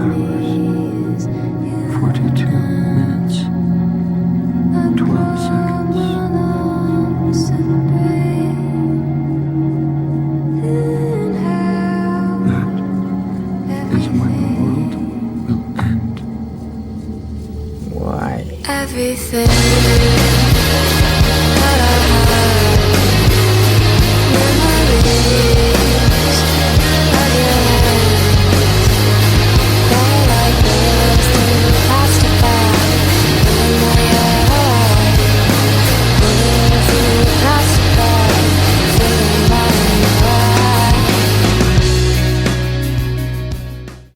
hours, 42 minutes, 12 seconds. That is when the world will end. Why? Everything